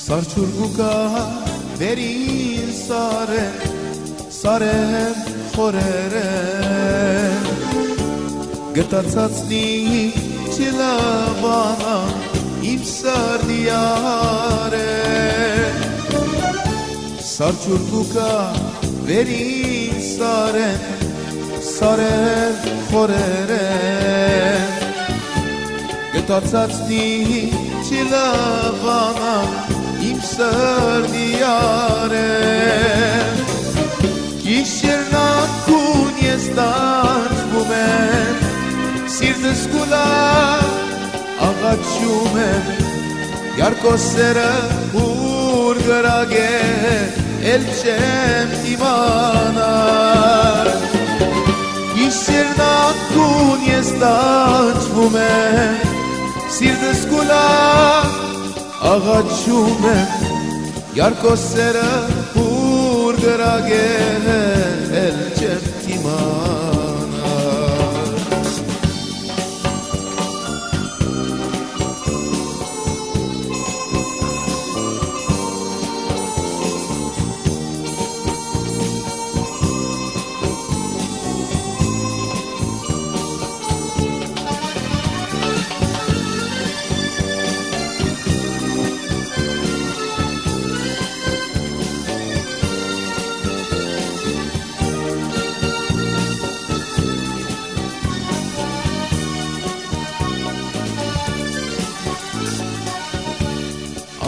Սարչուրգուկա վերին սարեն խորերեն Գտացածնի չիլավանա իմ սարդիարեն Սարչուրգուկա վերին սարեն խորերեն Գտացածնի չիլավանա իմ սրդիարեն Գիշերն անկուն ես տանջվում եմ Սիրտս կուլավ աղաչում եմ Յարկո սերը ուր գրագ է էլ չեմ իմանար Գիշերն անկուն ես տանջվում եմ Սիրտս կուլավ աղաչում եմ Յարկո սերը ուր գրագ է էլ չեմ իմանար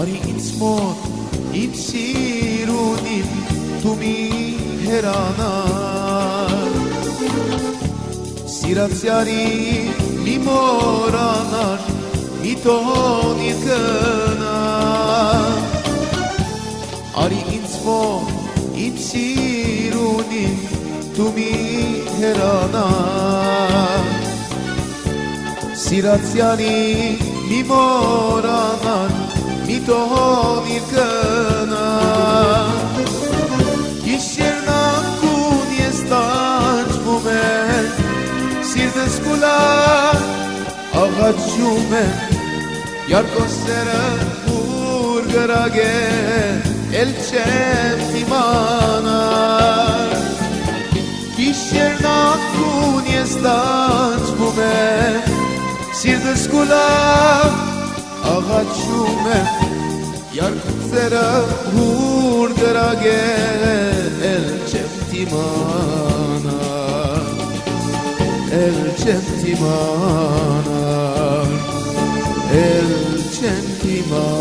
Արի ինձ մոտ, իմ սիրունիմ, դու մի հերանար Սիրացյարի մի մորանար, մի տոնիր գնար Արի ինձ մոտ, իմ սիրունիմ, դու մի հերանար Սիրացյարի մի մորանար մի տոնիր գնար Գիշերն անկուն ես տանջվում եմ Սիրտս կուլավ աղաչում եմ Յարկո սերը ուր գրագ է էլ չեմ իմանար Գիշերն անկուն ես տանջվում եմ Սիրտս կուլավ աղաչում եմ Յարկո սերը ուր գրագ է էլ չեմ իմանար էլ չեմ իմանար էլ չեմ իմանար